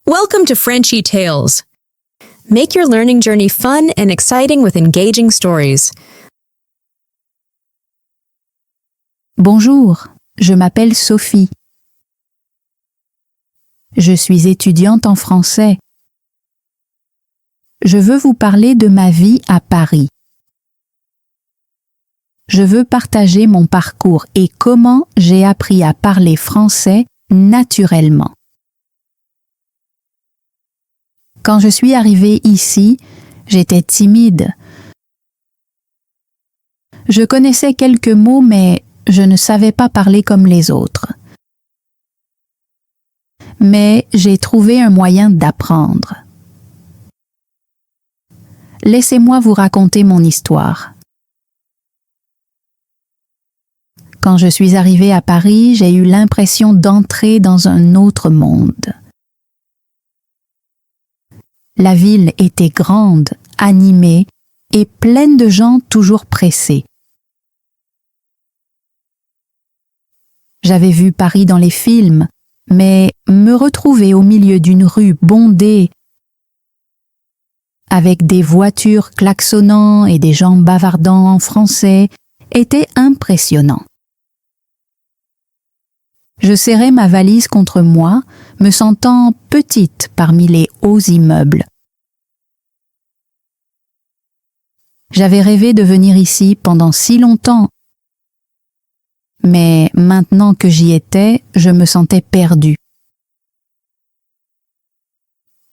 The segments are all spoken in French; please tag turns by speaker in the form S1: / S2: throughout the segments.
S1: Welcome to Frenchy Tales. Make your learning journey fun and exciting with engaging stories.
S2: Bonjour, je m'appelle Sophie. Je suis étudiante en français. Je veux vous parler de ma vie à Paris. Je veux partager mon parcours et comment j'ai appris à parler français naturellement. Quand je suis arrivée ici, j'étais timide. Je connaissais quelques mots, mais je ne savais pas parler comme les autres. Mais j'ai trouvé un moyen d'apprendre. Laissez-moi vous raconter mon histoire. Quand je suis arrivée à Paris, j'ai eu l'impression d'entrer dans un autre monde. La ville était grande, animée et pleine de gens toujours pressés. J'avais vu Paris dans les films, mais me retrouver au milieu d'une rue bondée, avec des voitures klaxonnant et des gens bavardant en français, était impressionnant. Je serrais ma valise contre moi, me sentant petite parmi les hauts immeubles. J'avais rêvé de venir ici pendant si longtemps, mais maintenant que j'y étais, je me sentais perdue.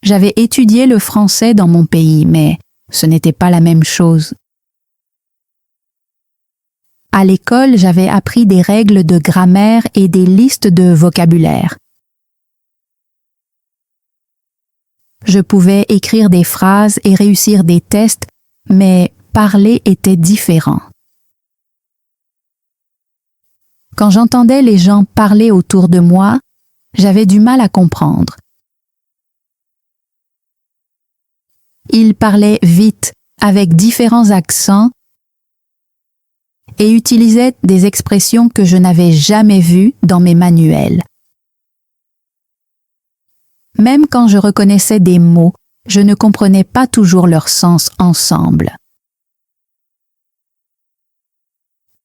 S2: J'avais étudié le français dans mon pays, mais ce n'était pas la même chose. À l'école, j'avais appris des règles de grammaire et des listes de vocabulaire. Je pouvais écrire des phrases et réussir des tests, mais parler était différent. Quand j'entendais les gens parler autour de moi, j'avais du mal à comprendre. Ils parlaient vite, avec différents accents, et utilisaient des expressions que je n'avais jamais vues dans mes manuels. Même quand je reconnaissais des mots, je ne comprenais pas toujours leur sens ensemble.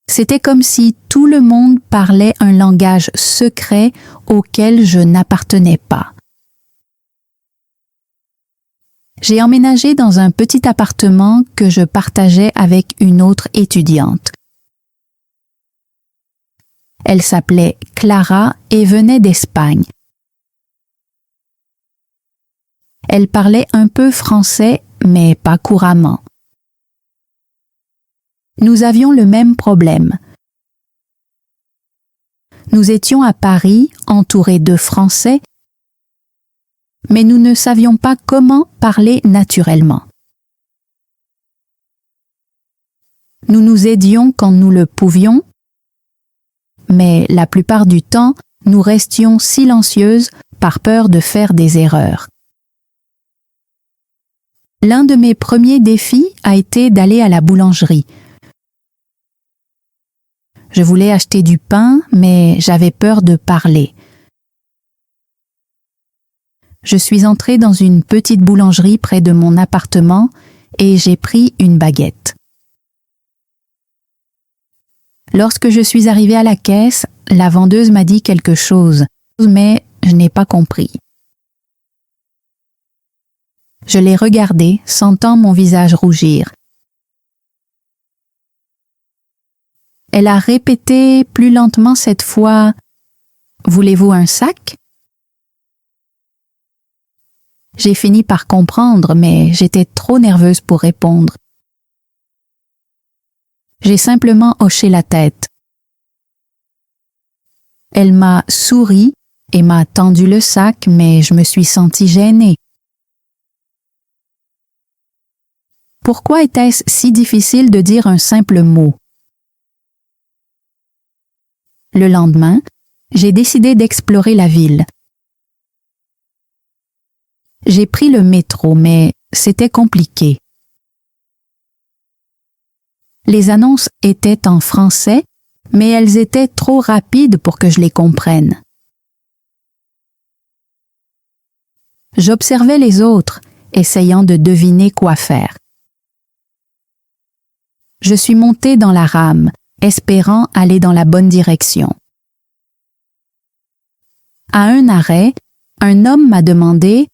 S2: C'était comme si tout le monde parlait un langage secret auquel je n'appartenais pas. J'ai emménagé dans un petit appartement que je partageais avec une autre étudiante. Elle s'appelait Clara et venait d'Espagne. Elle parlait un peu français, mais pas couramment. Nous avions le même problème. Nous étions à Paris, entourés de Français, mais nous ne savions pas comment parler naturellement. Nous nous aidions quand nous le pouvions, mais la plupart du temps, nous restions silencieuses par peur de faire des erreurs. L'un de mes premiers défis a été d'aller à la boulangerie. Je voulais acheter du pain, mais j'avais peur de parler. Je suis entrée dans une petite boulangerie près de mon appartement et j'ai pris une baguette. Lorsque je suis arrivée à la caisse, la vendeuse m'a dit quelque chose, mais je n'ai pas compris. Je l'ai regardée, sentant mon visage rougir. Elle a répété plus lentement cette fois « Voulez-vous un sac ?» J'ai fini par comprendre, mais j'étais trop nerveuse pour répondre. J'ai simplement hoché la tête. Elle m'a souri et m'a tendu le sac, mais je me suis sentie gênée. Pourquoi était-ce si difficile de dire un simple mot? Le lendemain, j'ai décidé d'explorer la ville. J'ai pris le métro, mais c'était compliqué. Les annonces étaient en français, mais elles étaient trop rapides pour que je les comprenne. J'observais les autres, essayant de deviner quoi faire. Je suis montée dans la rame, espérant aller dans la bonne direction. À un arrêt, un homme m'a demandé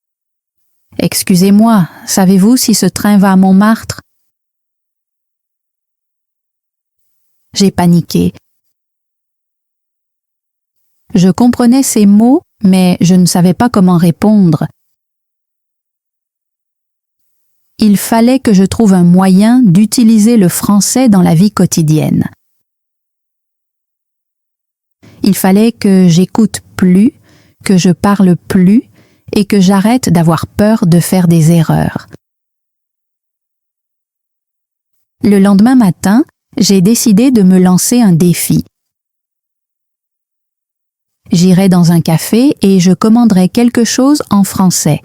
S2: « Excusez-moi, savez-vous si ce train va à Montmartre ?» J'ai paniqué. Je comprenais ces mots, mais je ne savais pas comment répondre. Il fallait que je trouve un moyen d'utiliser le français dans la vie quotidienne. Il fallait que j'écoute plus, que je parle plus et que j'arrête d'avoir peur de faire des erreurs. Le lendemain matin, j'ai décidé de me lancer un défi. J'irai dans un café et je commanderai quelque chose en français.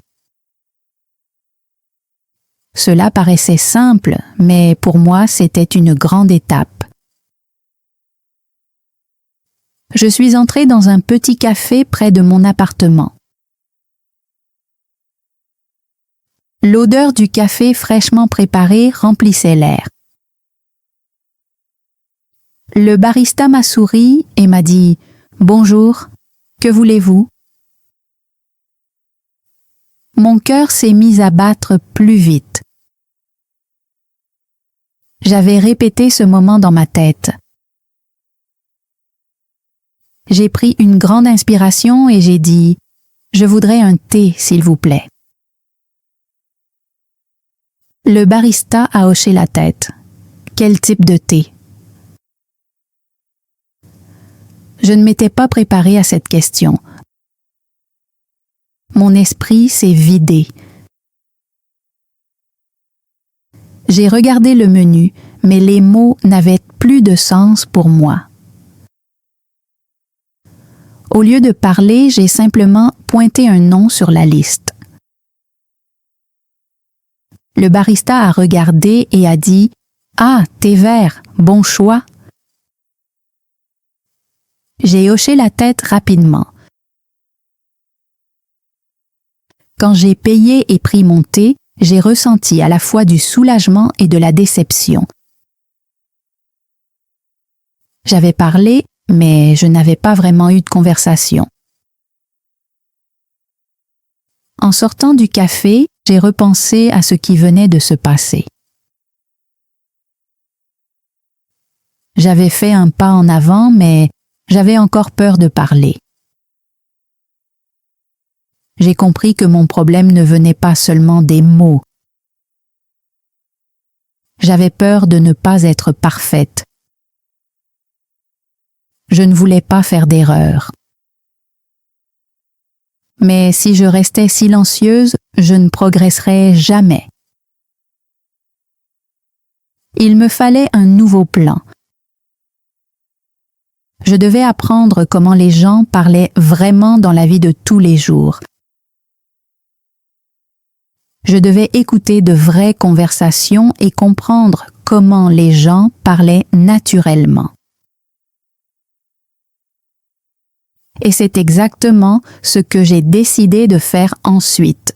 S2: Cela paraissait simple, mais pour moi, c'était une grande étape. Je suis entrée dans un petit café près de mon appartement. L'odeur du café fraîchement préparé remplissait l'air. Le barista m'a souri et m'a dit « Bonjour, que voulez-vous » Mon cœur s'est mis à battre plus vite. J'avais répété ce moment dans ma tête. J'ai pris une grande inspiration et j'ai dit « Je voudrais un thé, s'il vous plaît ». Le barista a hoché la tête. « Quel type de thé ?» Je ne m'étais pas préparée à cette question. Mon esprit s'est vidé. J'ai regardé le menu, mais les mots n'avaient plus de sens pour moi. Au lieu de parler, j'ai simplement pointé un nom sur la liste. Le barista a regardé et a dit « Ah, thé vert, bon choix !» J'ai hoché la tête rapidement. Quand j'ai payé et pris mon thé, j'ai ressenti à la fois du soulagement et de la déception. J'avais parlé, mais je n'avais pas vraiment eu de conversation. En sortant du café, j'ai repensé à ce qui venait de se passer. J'avais fait un pas en avant, mais j'avais encore peur de parler. J'ai compris que mon problème ne venait pas seulement des mots. J'avais peur de ne pas être parfaite. Je ne voulais pas faire d'erreur. Mais si je restais silencieuse, je ne progresserais jamais. Il me fallait un nouveau plan. Je devais apprendre comment les gens parlaient vraiment dans la vie de tous les jours. Je devais écouter de vraies conversations et comprendre comment les gens parlaient naturellement. Et c'est exactement ce que j'ai décidé de faire ensuite.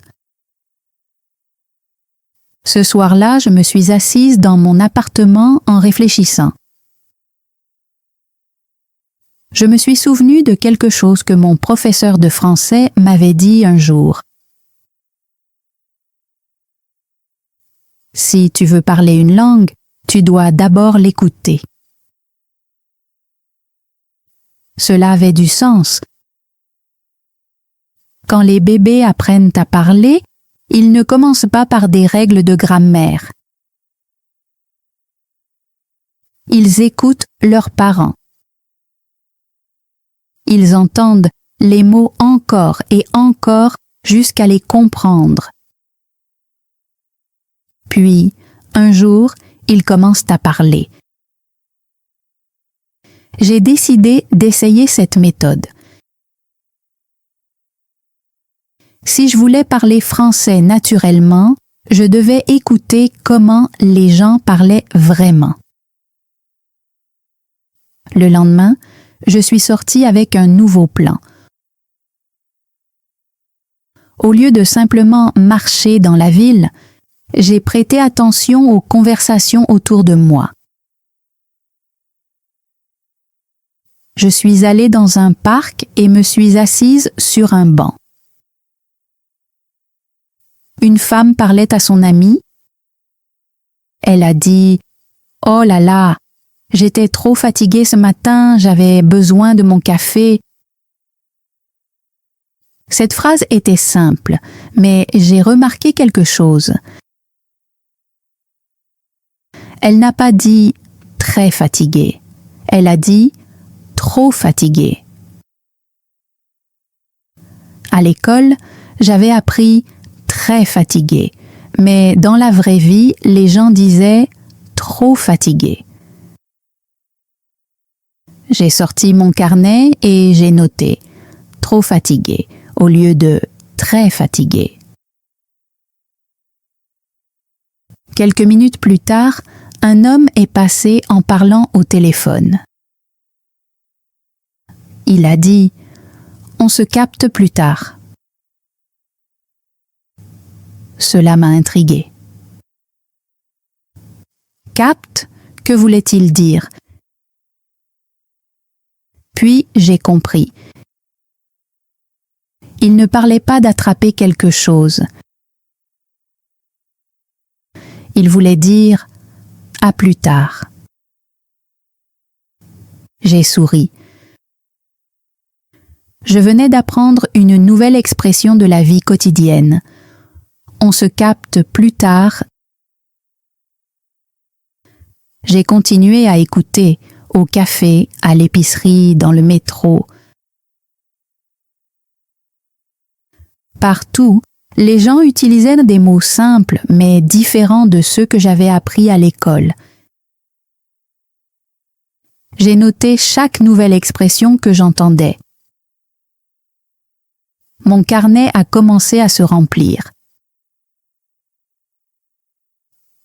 S2: Ce soir-là, je me suis assise dans mon appartement en réfléchissant. Je me suis souvenue de quelque chose que mon professeur de français m'avait dit un jour. Si tu veux parler une langue, tu dois d'abord l'écouter. Cela avait du sens. Quand les bébés apprennent à parler, ils ne commencent pas par des règles de grammaire. Ils écoutent leurs parents. Ils entendent les mots encore et encore jusqu'à les comprendre. Puis, un jour, ils commencent à parler. J'ai décidé d'essayer cette méthode. Si je voulais parler français naturellement, je devais écouter comment les gens parlaient vraiment. Le lendemain, je suis sortie avec un nouveau plan. Au lieu de simplement marcher dans la ville, j'ai prêté attention aux conversations autour de moi. Je suis allée dans un parc et me suis assise sur un banc. Une femme parlait à son amie. Elle a dit « Oh là là, j'étais trop fatiguée ce matin, j'avais besoin de mon café. » Cette phrase était simple, mais j'ai remarqué quelque chose. Elle n'a pas dit « très fatiguée », elle a dit « trop fatiguée ». À l'école, j'avais appris « très fatiguée », mais dans la vraie vie, les gens disaient « trop fatiguée ». J'ai sorti mon carnet et j'ai noté « trop fatiguée » au lieu de « très fatiguée ». Quelques minutes plus tard, un homme est passé en parlant au téléphone. Il a dit « On se capte plus tard ». Cela m'a intriguée. Capte, que voulait-il dire? Puis j'ai compris. Il ne parlait pas d'attraper quelque chose. Il voulait dire « à plus tard ». J'ai souri. Je venais d'apprendre une nouvelle expression de la vie quotidienne. On se capte plus tard. J'ai continué à écouter au café, à l'épicerie, dans le métro. Partout, les gens utilisaient des mots simples mais différents de ceux que j'avais appris à l'école. J'ai noté chaque nouvelle expression que j'entendais. Mon carnet a commencé à se remplir.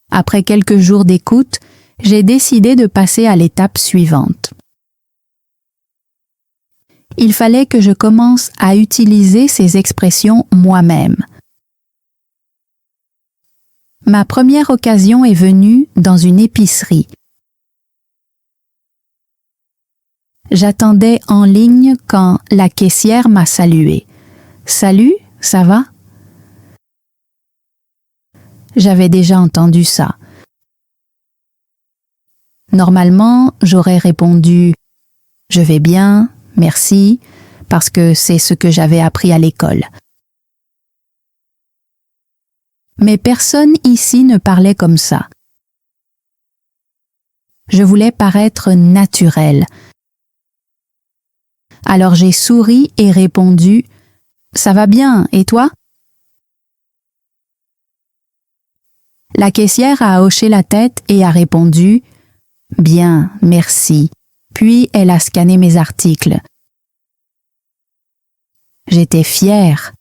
S2: Après quelques jours d'écoute, j'ai décidé de passer à l'étape suivante. Il fallait que je commence à utiliser ces expressions moi-même. Ma première occasion est venue dans une épicerie. J'attendais en ligne quand la caissière m'a salué. « Salut, ça va ?» J'avais déjà entendu ça. Normalement, j'aurais répondu « Je vais bien, merci », parce que c'est ce que j'avais appris à l'école. Mais personne ici ne parlait comme ça. Je voulais paraître naturelle. Alors j'ai souri et répondu « Ça va bien, et toi ?» La caissière a hoché la tête et a répondu « Bien, merci ». Puis elle a scanné mes articles. J'étais fière.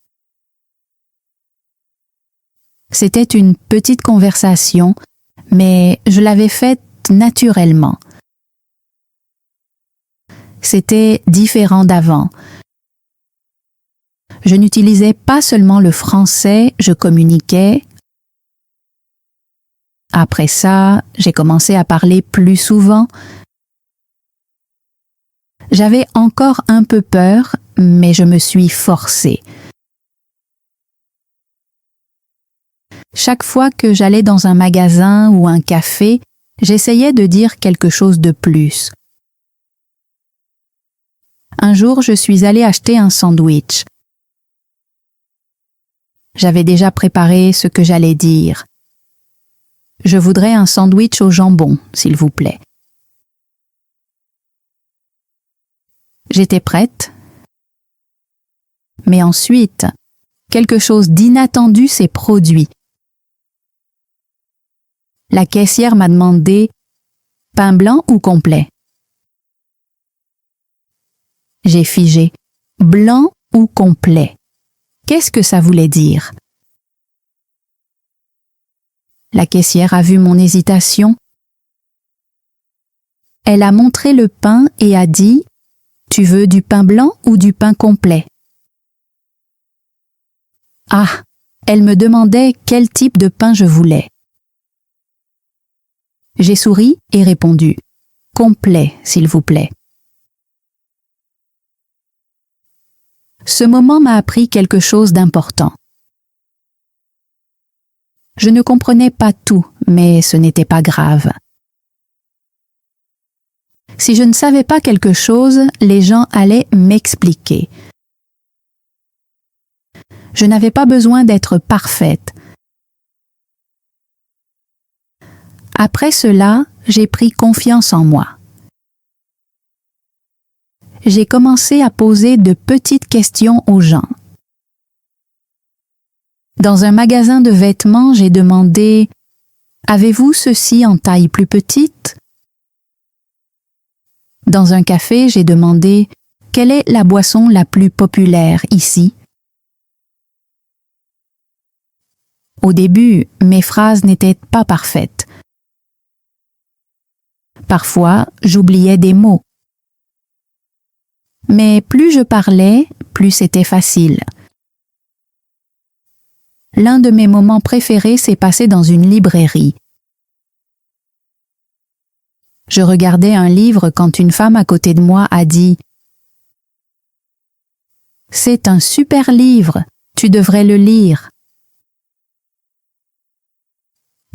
S2: C'était une petite conversation, mais je l'avais faite naturellement. C'était différent d'avant. Je n'utilisais pas seulement le français, je communiquais. Après ça, j'ai commencé à parler plus souvent. J'avais encore un peu peur, mais je me suis forcée. Chaque fois que j'allais dans un magasin ou un café, j'essayais de dire quelque chose de plus. Un jour, je suis allée acheter un sandwich. J'avais déjà préparé ce que j'allais dire. Je voudrais un sandwich au jambon, s'il vous plaît. J'étais prête. Mais ensuite, quelque chose d'inattendu s'est produit. La caissière m'a demandé « pain blanc ou complet ?» J'ai figé « blanc ou complet ?» Qu'est-ce que ça voulait dire? La caissière a vu mon hésitation. Elle a montré le pain et a dit « Tu veux du pain blanc ou du pain complet ?» Ah, elle me demandait quel type de pain je voulais. J'ai souri et répondu « Complet, s'il vous plaît ». Ce moment m'a appris quelque chose d'important. Je ne comprenais pas tout, mais ce n'était pas grave. Si je ne savais pas quelque chose, les gens allaient m'expliquer. Je n'avais pas besoin d'être parfaite. Après cela, j'ai pris confiance en moi. J'ai commencé à poser de petites questions aux gens. Dans un magasin de vêtements, j'ai demandé « Avez-vous ceci en taille plus petite ?» Dans un café, j'ai demandé « Quelle est la boisson la plus populaire ici ?» Au début, mes phrases n'étaient pas parfaites. Parfois, j'oubliais des mots. Mais plus je parlais, plus c'était facile. L'un de mes moments préférés s'est passé dans une librairie. Je regardais un livre quand une femme à côté de moi a dit « C'est un super livre, tu devrais le lire. »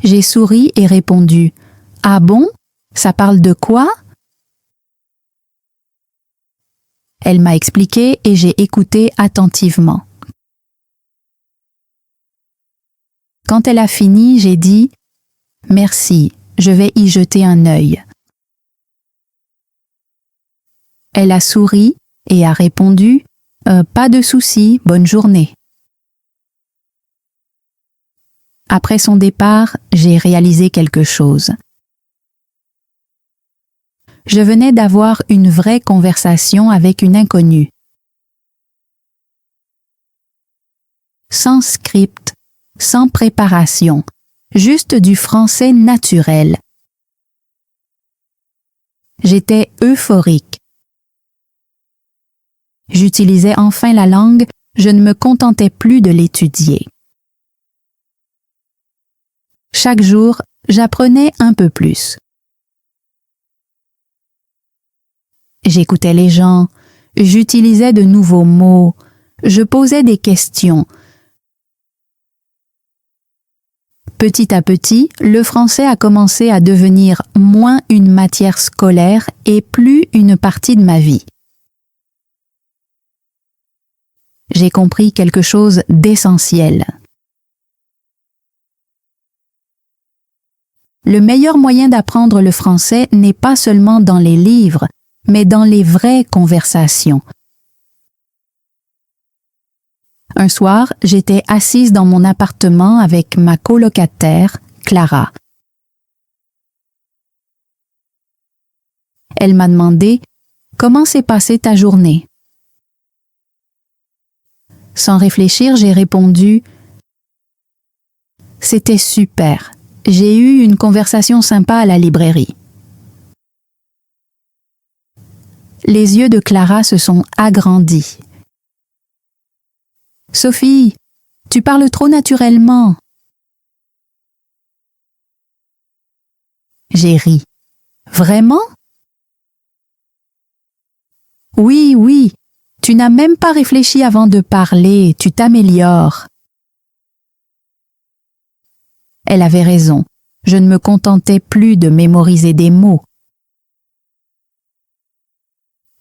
S2: J'ai souri et répondu « Ah bon? Ça parle de quoi? » Elle m'a expliqué et j'ai écouté attentivement. Quand elle a fini, j'ai dit « Merci, je vais y jeter un œil. » Elle a souri et a répondu « Pas de souci, bonne journée. » Après son départ, j'ai réalisé quelque chose. Je venais d'avoir une vraie conversation avec une inconnue. Sans script, sans préparation, juste du français naturel. J'étais euphorique. J'utilisais enfin la langue, je ne me contentais plus de l'étudier. Chaque jour, j'apprenais un peu plus. J'écoutais les gens, j'utilisais de nouveaux mots, je posais des questions. Petit à petit, le français a commencé à devenir moins une matière scolaire et plus une partie de ma vie. J'ai compris quelque chose d'essentiel. Le meilleur moyen d'apprendre le français n'est pas seulement dans les livres, mais dans les vraies conversations. Un soir, j'étais assise dans mon appartement avec ma colocataire, Clara. Elle m'a demandé « Comment s'est passée ta journée ?» Sans réfléchir, j'ai répondu « C'était super. J'ai eu une conversation sympa à la librairie. » Les yeux de Clara se sont agrandis. « Sophie, tu parles trop naturellement. » J'ai ri. « Vraiment? » ?»« Oui, oui. Tu n'as même pas réfléchi avant de parler, tu t'améliores. » Elle avait raison. Je ne me contentais plus de mémoriser des mots.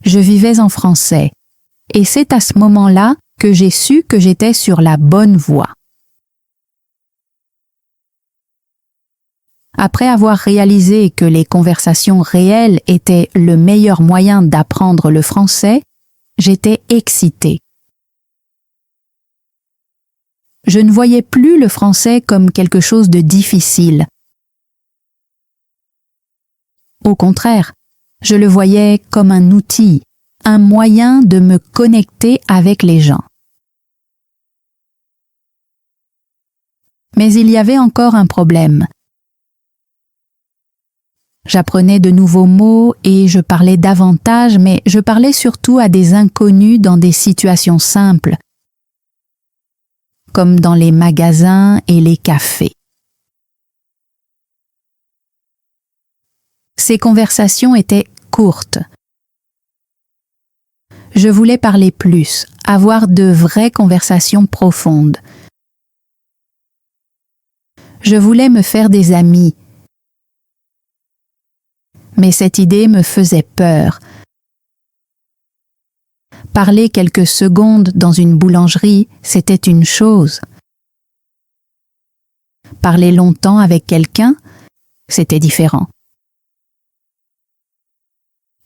S2: Je vivais en français, et c'est à ce moment-là que j'ai su que j'étais sur la bonne voie. Après avoir réalisé que les conversations réelles étaient le meilleur moyen d'apprendre le français, j'étais excitée. Je ne voyais plus le français comme quelque chose de difficile. Au contraire, je le voyais comme un outil, un moyen de me connecter avec les gens. Mais il y avait encore un problème. J'apprenais de nouveaux mots et je parlais davantage, mais je parlais surtout à des inconnus dans des situations simples. comme dans les magasins et les cafés. Ces conversations étaient courtes. Je voulais parler plus, avoir de vraies conversations profondes. Je voulais me faire des amis. Mais cette idée me faisait peur. Parler quelques secondes dans une boulangerie, c'était une chose. Parler longtemps avec quelqu'un, c'était différent.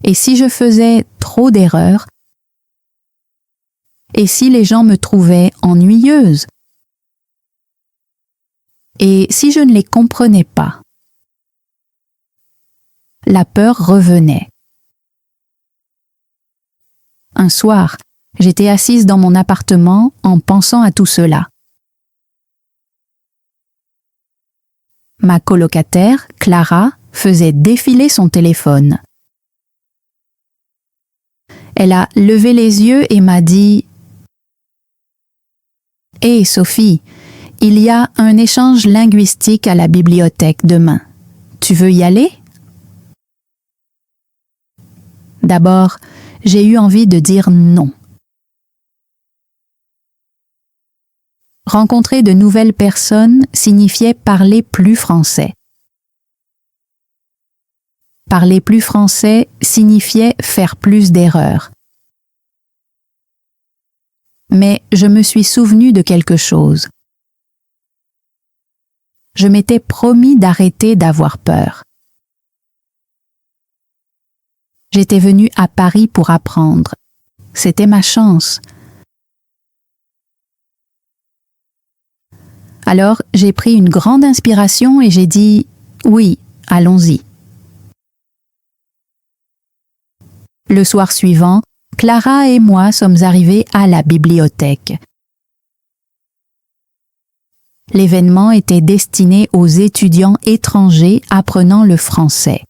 S2: Et si je faisais trop d'erreurs? Et si les gens me trouvaient ennuyeuse? Et si je ne les comprenais pas? La peur revenait. Un soir, j'étais assise dans mon appartement en pensant à tout cela. Ma colocataire, Clara, faisait défiler son téléphone. Elle a levé les yeux et m'a dit « Hé Sophie, il y a un échange linguistique à la bibliothèque demain. Tu veux y aller ?» D'abord, j'ai eu envie de dire non. Rencontrer de nouvelles personnes signifiait parler plus français. Parler plus français signifiait faire plus d'erreurs. Mais je me suis souvenue de quelque chose. Je m'étais promis d'arrêter d'avoir peur. J'étais venue à Paris pour apprendre. C'était ma chance. Alors, j'ai pris une grande inspiration et j'ai dit « Oui, allons-y ». Le soir suivant, Clara et moi sommes arrivés à la bibliothèque. L'événement était destiné aux étudiants étrangers apprenant le français.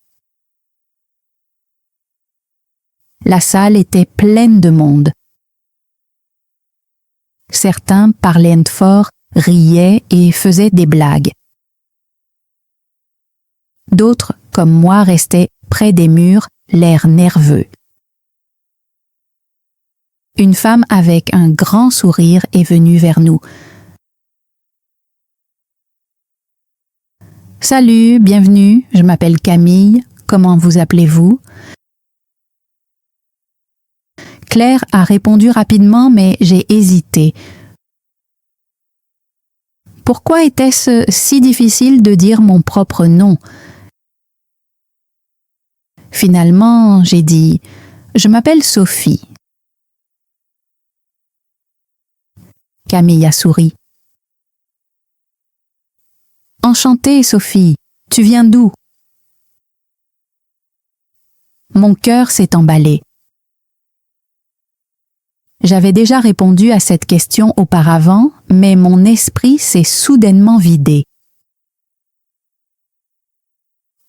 S2: La salle était pleine de monde. Certains parlaient fort, riaient et faisaient des blagues. D'autres, comme moi, restaient près des murs, l'air nerveux. Une femme avec un grand sourire est venue vers nous. « Salut, bienvenue, je m'appelle Camille, comment vous appelez-vous » Claire a répondu rapidement, mais j'ai hésité. Pourquoi était-ce si difficile de dire mon propre nom? Finalement, j'ai dit « Je m'appelle Sophie ». Camille a souri. « Enchantée, Sophie. Tu viens d'où » Mon cœur s'est emballé. J'avais déjà répondu à cette question auparavant, mais mon esprit s'est soudainement vidé.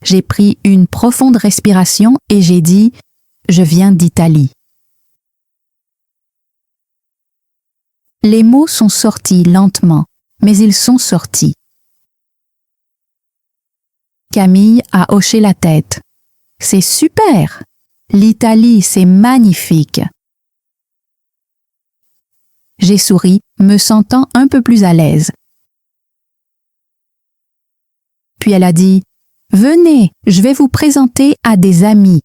S2: J'ai pris une profonde respiration et j'ai dit « Je viens d'Italie ». Les mots sont sortis lentement, mais ils sont sortis. Camille a hoché la tête. « C'est super! L'Italie, c'est magnifique !» J'ai souri, me sentant un peu plus à l'aise. Puis elle a dit « Venez, je vais vous présenter à des amis. »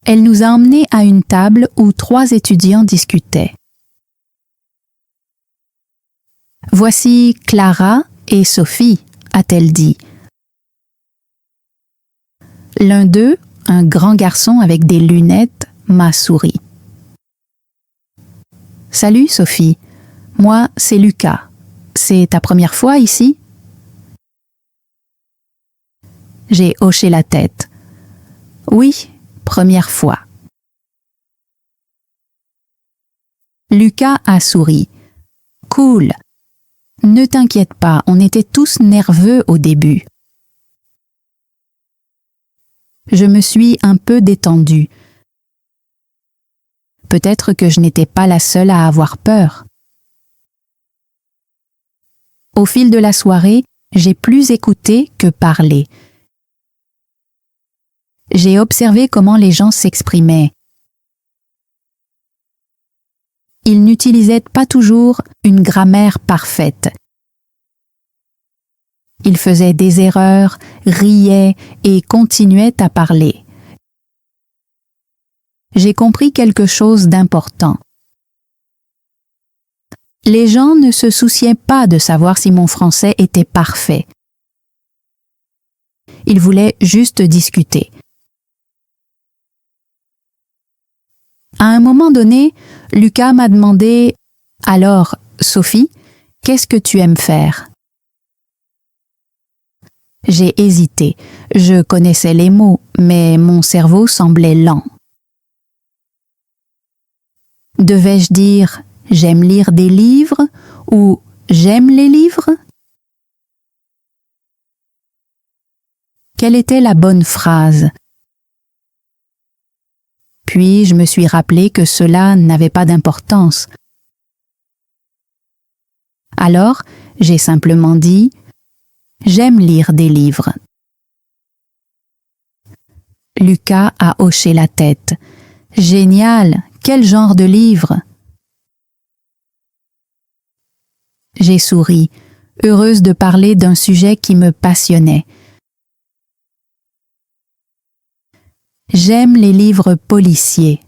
S2: Elle nous a emmenés à une table où 3 étudiants discutaient. « Voici Clara et Sophie » a-t-elle dit. L'un d'eux, un grand garçon avec des lunettes, m'a souri. « Salut Sophie, moi c'est Lucas. C'est ta première fois ici ?» J'ai hoché la tête. « Oui, première fois. » Lucas a souri. « Cool. Ne t'inquiète pas, on était tous nerveux au début. » Je me suis un peu détendue. Peut-être que je n'étais pas la seule à avoir peur. Au fil de la soirée, j'ai plus écouté que parlé. J'ai observé comment les gens s'exprimaient. Ils n'utilisaient pas toujours une grammaire parfaite. Ils faisaient des erreurs, riaient et continuaient à parler. J'ai compris quelque chose d'important. Les gens ne se souciaient pas de savoir si mon français était parfait. Ils voulaient juste discuter. À un moment donné, Lucas m'a demandé « Alors, Sophie, qu'est-ce que tu aimes faire ?» J'ai hésité. Je connaissais les mots, mais mon cerveau semblait lent. Devais-je dire « J'aime lire des livres » ou « J'aime les livres » ? Quelle était la bonne phrase ? Puis je me suis rappelé que cela n'avait pas d'importance. Alors, j'ai simplement dit « J'aime lire des livres ». Lucas a hoché la tête. « Génial! Quel genre de livre ?» J'ai souri, heureuse de parler d'un sujet qui me passionnait. J'aime les livres policiers.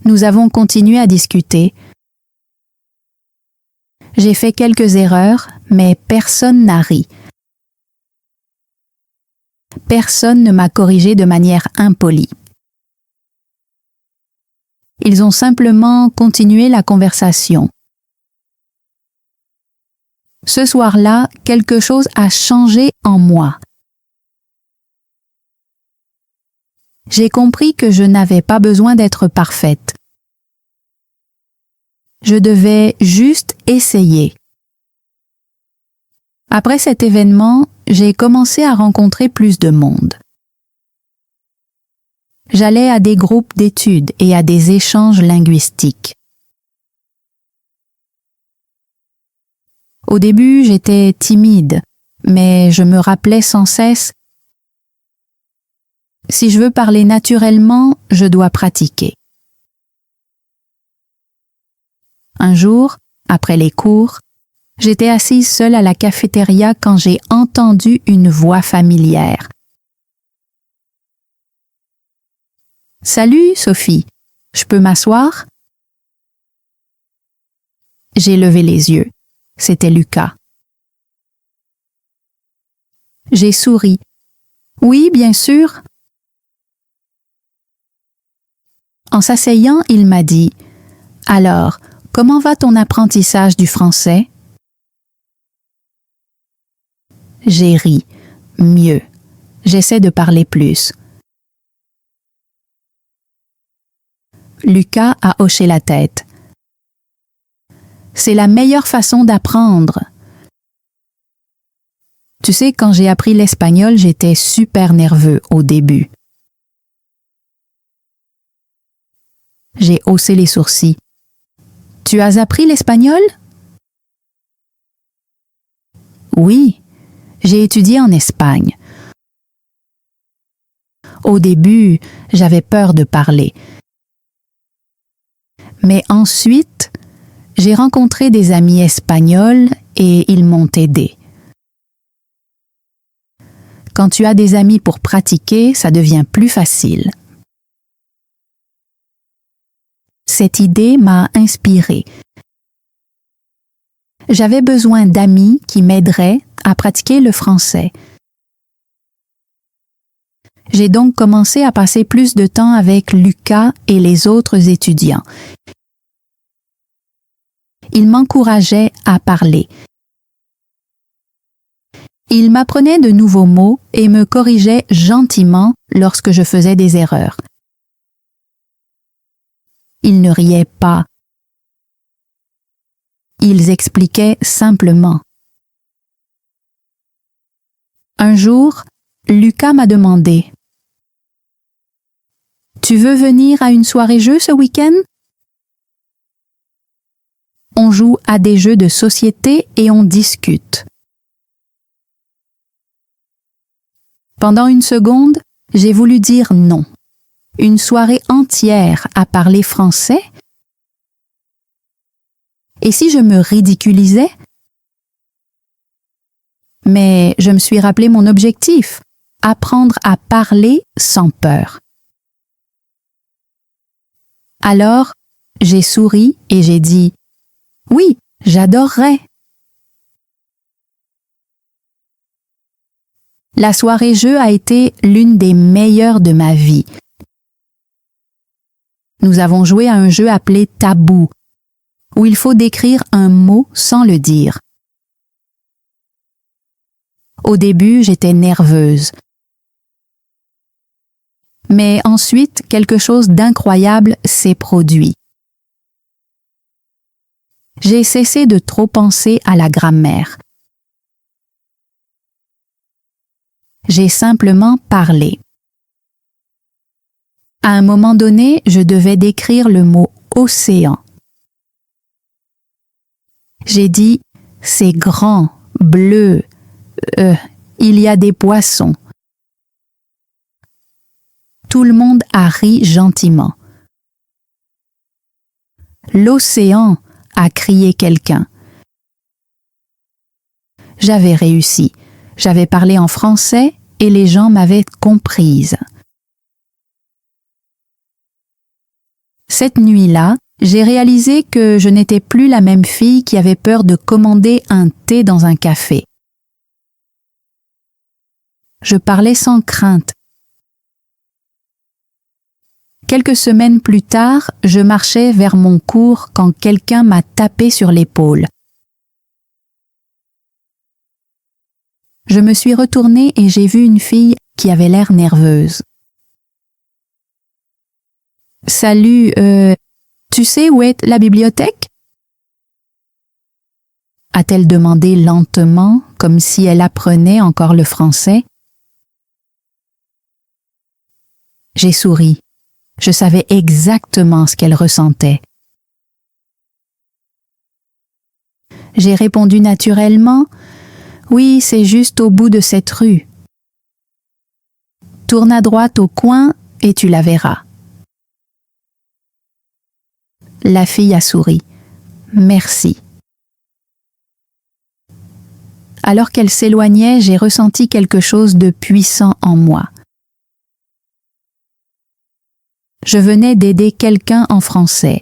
S2: Nous avons continué à discuter. J'ai fait quelques erreurs, mais personne n'a ri. Personne ne m'a corrigé de manière impolie. Ils ont simplement continué la conversation. Ce soir-là, quelque chose a changé en moi. J'ai compris que je n'avais pas besoin d'être parfaite. Je devais juste essayer. Après cet événement, j'ai commencé à rencontrer plus de monde. J'allais à des groupes d'études et à des échanges linguistiques. Au début, j'étais timide, mais je me rappelais sans cesse « Si je veux parler naturellement, je dois pratiquer. » Un jour, après les cours, j'étais assise seule à la cafétéria quand j'ai entendu une voix familière. « Salut, Sophie, je peux m'asseoir ?» J'ai levé les yeux. C'était Lucas. J'ai souri. « Oui, bien sûr. » En s'asseyant, il m'a dit « Alors, comment va ton apprentissage du français ?» J'ai ri. Mieux. J'essaie de parler plus. Lucas a hoché la tête. C'est la meilleure façon d'apprendre. Tu sais, quand j'ai appris l'espagnol, j'étais super nerveux au début. J'ai haussé les sourcils. Tu as appris l'espagnol? Oui, j'ai étudié en Espagne. Au début, j'avais peur de parler. Mais ensuite, j'ai rencontré des amis espagnols et ils m'ont aidé. Quand tu as des amis pour pratiquer, ça devient plus facile. Cette idée m'a inspirée. J'avais besoin d'amis qui m'aideraient à pratiquer le français. J'ai donc commencé à passer plus de temps avec Lucas et les autres étudiants. Ils m'encourageaient à parler. Ils m'apprenaient de nouveaux mots et me corrigeaient gentiment lorsque je faisais des erreurs. Ils ne riaient pas. Ils expliquaient simplement. Un jour, Lucas m'a demandé Tu veux venir à une soirée jeu ce week-end? On joue à des jeux de société et on discute. Pendant une seconde, j'ai voulu dire non. Une soirée entière à parler français? Et si je me ridiculisais? Mais je me suis rappelé mon objectif, apprendre à parler sans peur. Alors, j'ai souri et j'ai dit « Oui, j'adorerais ». La soirée jeu a été l'une des meilleures de ma vie. Nous avons joué à un jeu appelé Tabou, où il faut décrire un mot sans le dire. Au début, j'étais nerveuse. Mais ensuite, quelque chose d'incroyable s'est produit. J'ai cessé de trop penser à la grammaire. J'ai simplement parlé. À un moment donné, je devais décrire le mot océan. J'ai dit « c'est grand, bleu, il y a des poissons ». Tout le monde a ri gentiment. « L'océan » a crié quelqu'un. J'avais réussi. J'avais parlé en français et les gens m'avaient comprise. Cette nuit-là, j'ai réalisé que je n'étais plus la même fille qui avait peur de commander un thé dans un café. Je parlais sans crainte. Quelques semaines plus tard, je marchais vers mon cours quand quelqu'un m'a tapé sur l'épaule. Je me suis retournée et j'ai vu une fille qui avait l'air nerveuse. « Salut, tu sais où est la bibliothèque ?» a-t-elle demandé lentement, comme si elle apprenait encore le français. J'ai souri. Je savais exactement ce qu'elle ressentait. J'ai répondu naturellement « Oui, c'est juste au bout de cette rue. Tourne à droite au coin et tu la verras. » La fille a souri. « Merci. » Alors qu'elle s'éloignait, j'ai ressenti quelque chose de puissant en moi. Je venais d'aider quelqu'un en français.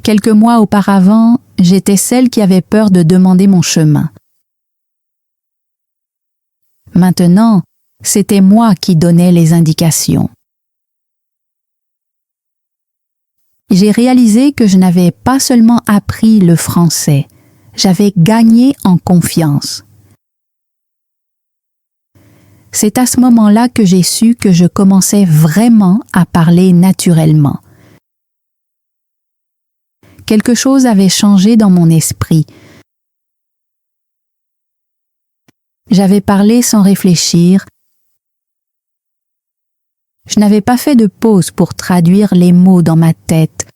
S2: Quelques mois auparavant, j'étais celle qui avait peur de demander mon chemin. Maintenant, c'était moi qui donnais les indications. J'ai réalisé que je n'avais pas seulement appris le français, j'avais gagné en confiance. C'est à ce moment-là que j'ai su que je commençais vraiment à parler naturellement. Quelque chose avait changé dans mon esprit. J'avais parlé sans réfléchir. Je n'avais pas fait de pause pour traduire les mots dans ma tête.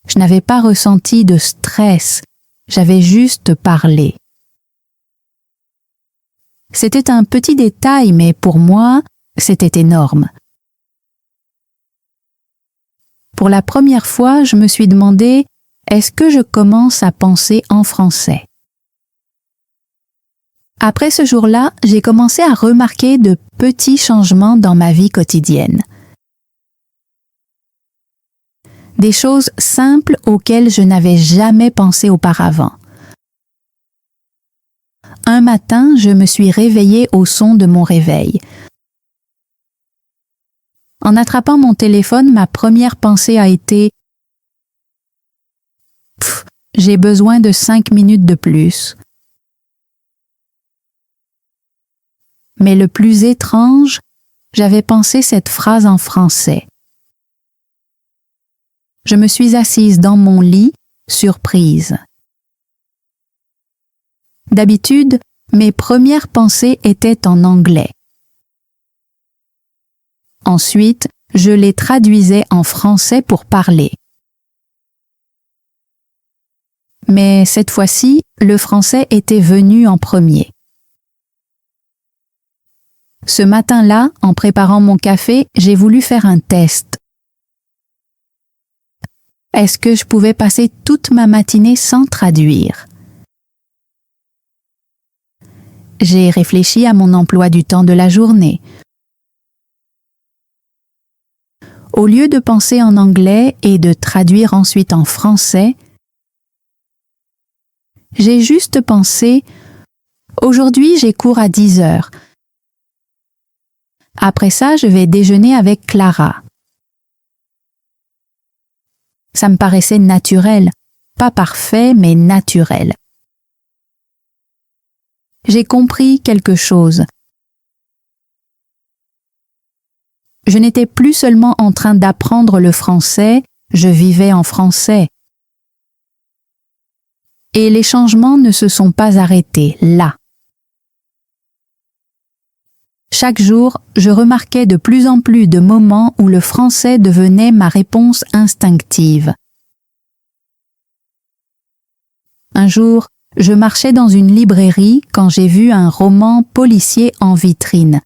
S2: Je n'avais pas ressenti de stress, j'avais juste parlé. C'était un petit détail, mais pour moi, c'était énorme. Pour la première fois, je me suis demandé, est-ce que je commence à penser en français? Après ce jour-là, j'ai commencé à remarquer de petits changements dans ma vie quotidienne. Des choses simples auxquelles je n'avais jamais pensé auparavant. Un matin, je me suis réveillée au son de mon réveil. En attrapant mon téléphone, ma première pensée a été « J'ai besoin de 5 minutes de plus. » Mais le plus étrange, j'avais pensé cette phrase en français. Je me suis assise dans mon lit, surprise. D'habitude, mes premières pensées étaient en anglais. Ensuite, je les traduisais en français pour parler. Mais cette fois-ci, le français était venu en premier. Ce matin-là, en préparant mon café, j'ai voulu faire un test. Est-ce que je pouvais passer toute ma matinée sans traduire? J'ai réfléchi à mon emploi du temps de la journée. Au lieu de penser en anglais et de traduire ensuite en français, j'ai juste pensé « Aujourd'hui, j'ai cours à 10 heures. Après ça, je vais déjeuner avec Clara. » Ça me paraissait naturel, pas parfait, mais naturel. J'ai compris quelque chose. Je n'étais plus seulement en train d'apprendre le français, je vivais en français. Et les changements ne se sont pas arrêtés là. Chaque jour, je remarquais de plus en plus de moments où le français devenait ma réponse instinctive. Un jour, je marchais dans une librairie quand j'ai vu un roman policier en vitrine.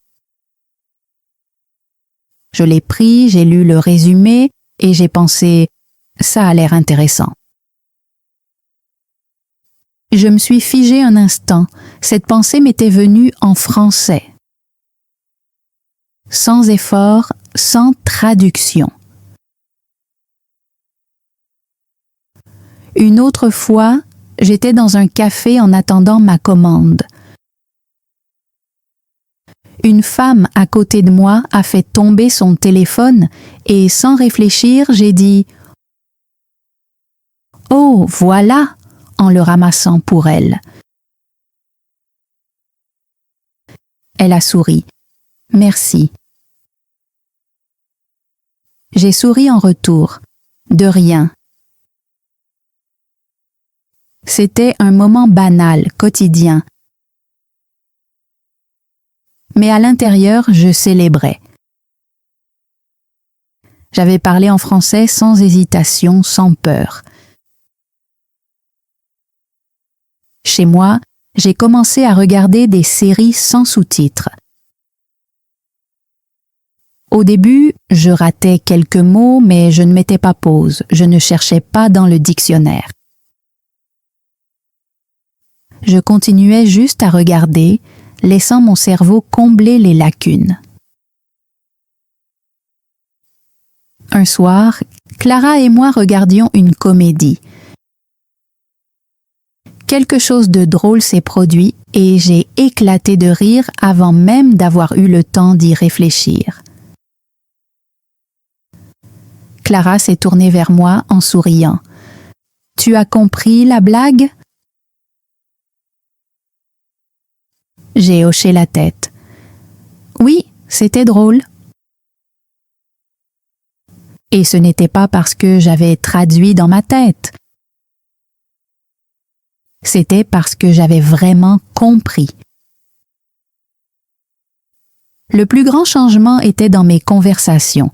S2: Je l'ai pris, j'ai lu le résumé et j'ai pensé « ça a l'air intéressant ». Je me suis figée un instant, cette pensée m'était venue en français. Sans effort, sans traduction. Une autre fois, j'étais dans un café en attendant ma commande. Une femme à côté de moi a fait tomber son téléphone et sans réfléchir, j'ai dit « Oh, voilà !» en le ramassant pour elle. Elle a souri. « Merci. » J'ai souri en retour. De rien. C'était un moment banal, quotidien. Mais à l'intérieur, je célébrais. J'avais parlé en français sans hésitation, sans peur. Chez moi, j'ai commencé à regarder des séries sans sous-titres. Au début, je ratais quelques mots, mais je ne mettais pas pause, je ne cherchais pas dans le dictionnaire. Je continuais juste à regarder, laissant mon cerveau combler les lacunes. Un soir, Clara et moi regardions une comédie. Quelque chose de drôle s'est produit et j'ai éclaté de rire avant même d'avoir eu le temps d'y réfléchir. Clara s'est tournée vers moi en souriant. « Tu as compris la blague ?» J'ai hoché la tête. « Oui, c'était drôle. » Et ce n'était pas parce que j'avais traduit dans ma tête. C'était parce que j'avais vraiment compris. Le plus grand changement était dans mes conversations.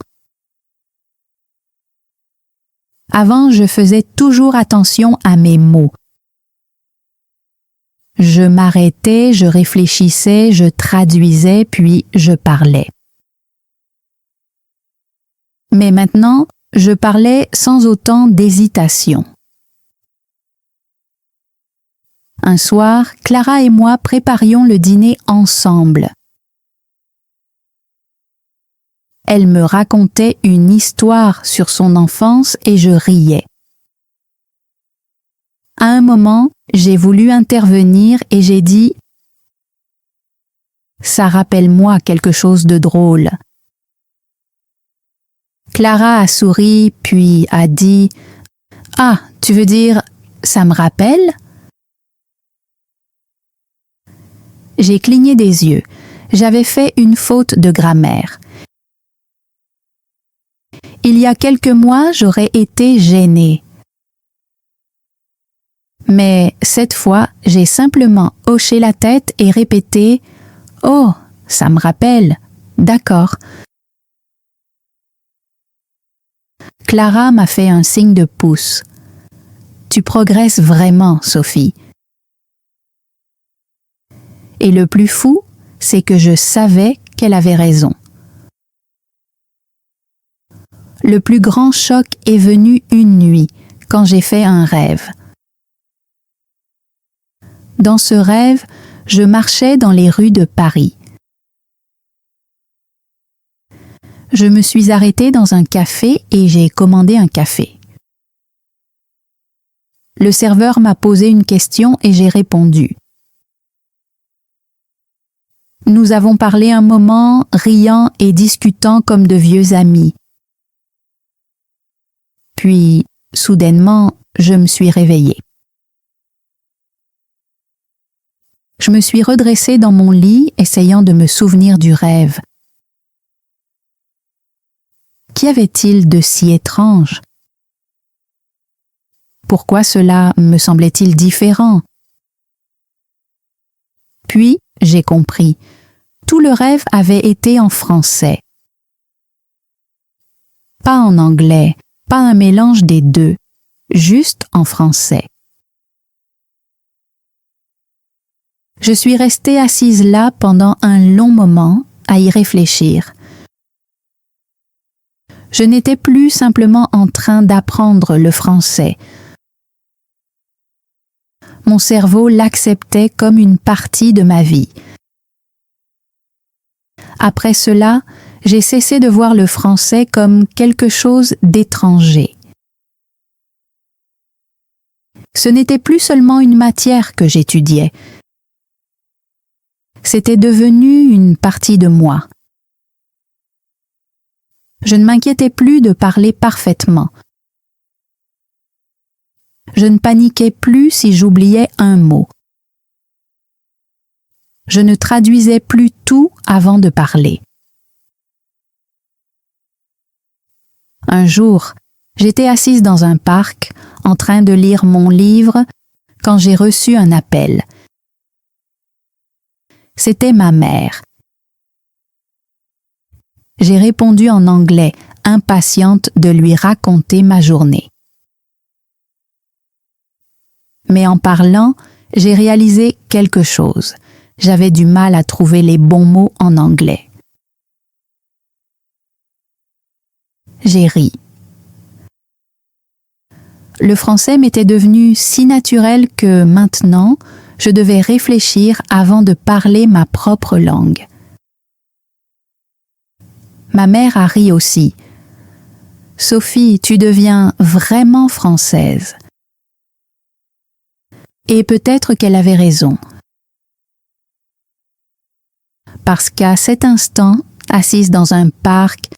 S2: Avant, je faisais toujours attention à mes mots. Je m'arrêtais, je réfléchissais, je traduisais, puis je parlais. Mais maintenant, je parlais sans autant d'hésitation. Un soir, Clara et moi préparions le dîner ensemble. Elle me racontait une histoire sur son enfance et je riais. À un moment, j'ai voulu intervenir et j'ai dit « Ça rappelle-moi quelque chose de drôle. » Clara a souri puis a dit « Ah, tu veux dire, ça me rappelle ?» J'ai cligné des yeux. J'avais fait une faute de grammaire. Il y a quelques mois, j'aurais été gênée. Mais cette fois, j'ai simplement hoché la tête et répété « Oh, ça me rappelle, d'accord. » Clara m'a fait un signe de pouce. Tu progresses vraiment, Sophie. Et le plus fou, c'est que je savais qu'elle avait raison. Le plus grand choc est venu une nuit, quand j'ai fait un rêve. Dans ce rêve, je marchais dans les rues de Paris. Je me suis arrêtée dans un café et j'ai commandé un café. Le serveur m'a posé une question et j'ai répondu. Nous avons parlé un moment, riant et discutant comme de vieux amis. Puis, soudainement, je me suis réveillée. Je me suis redressée dans mon lit, essayant de me souvenir du rêve. Qu'y avait-il de si étrange? Pourquoi cela me semblait-il différent? Puis, j'ai compris. Tout le rêve avait été en français. Pas en anglais, pas un mélange des deux, juste en français. Je suis restée assise là pendant un long moment à y réfléchir. Je n'étais plus simplement en train d'apprendre le français. Mon cerveau l'acceptait comme une partie de ma vie. Après cela, j'ai cessé de voir le français comme quelque chose d'étranger. Ce n'était plus seulement une matière que j'étudiais. C'était devenu une partie de moi. Je ne m'inquiétais plus de parler parfaitement. Je ne paniquais plus si j'oubliais un mot. Je ne traduisais plus tout avant de parler. Un jour, j'étais assise dans un parc, en train de lire mon livre, quand j'ai reçu un appel. C'était ma mère. J'ai répondu en anglais, impatiente de lui raconter ma journée. Mais en parlant, j'ai réalisé quelque chose. J'avais du mal à trouver les bons mots en anglais. J'ai ri. Le français m'était devenu si naturel que maintenant, je devais réfléchir avant de parler ma propre langue. Ma mère a ri aussi. « Sophie, tu deviens vraiment française. » Et peut-être qu'elle avait raison. Parce qu'à cet instant, assise dans un parc,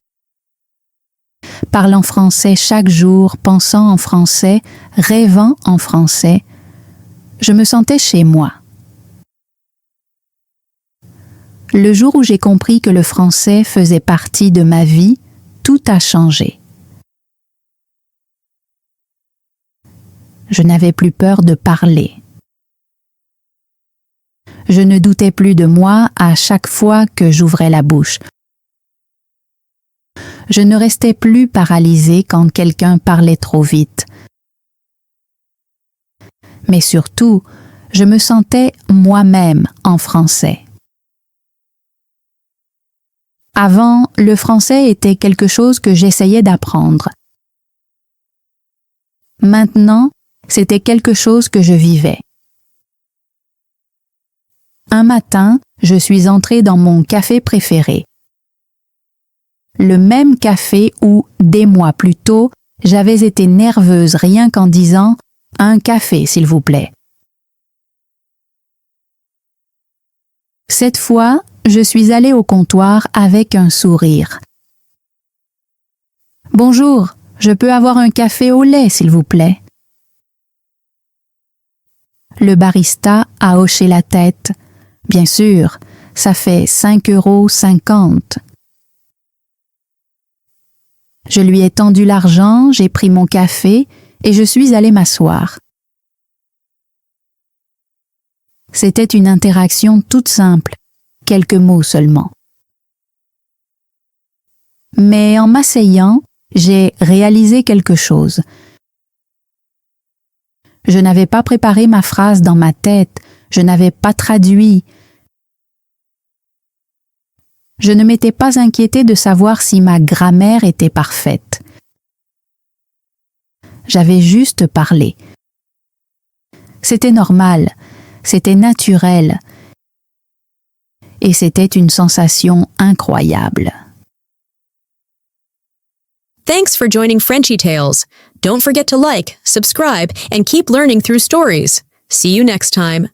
S2: parlant français chaque jour, pensant en français, rêvant en français, je me sentais chez moi. Le jour où j'ai compris que le français faisait partie de ma vie, tout a changé. Je n'avais plus peur de parler. Je ne doutais plus de moi à chaque fois que j'ouvrais la bouche. Je ne restais plus paralysée quand quelqu'un parlait trop vite. Mais surtout, je me sentais moi-même en français. Avant, le français était quelque chose que j'essayais d'apprendre. Maintenant, c'était quelque chose que je vivais. Un matin, je suis entrée dans mon café préféré. Le même café où, des mois plus tôt, j'avais été nerveuse rien qu'en disant « un café, s'il vous plaît ». Cette fois, je suis allée au comptoir avec un sourire. « Bonjour, je peux avoir un café au lait, s'il vous plaît ?» Le barista a hoché la tête. Bien sûr, ça fait 5,50 €. Je lui ai tendu l'argent, j'ai pris mon café et je suis allée m'asseoir. C'était une interaction toute simple, quelques mots seulement. Mais en m'asseyant, J'ai réalisé quelque chose. Je n'avais pas préparé ma phrase dans ma tête, je n'avais pas traduit. Je ne m'étais pas inquiété de savoir si ma grammaire était parfaite. J'avais juste parlé. C'était normal, c'était naturel, et c'était une sensation incroyable.
S1: Thanks for joining Frenchy Tales. Don't forget to like, subscribe, and keep learning through stories. See you next time.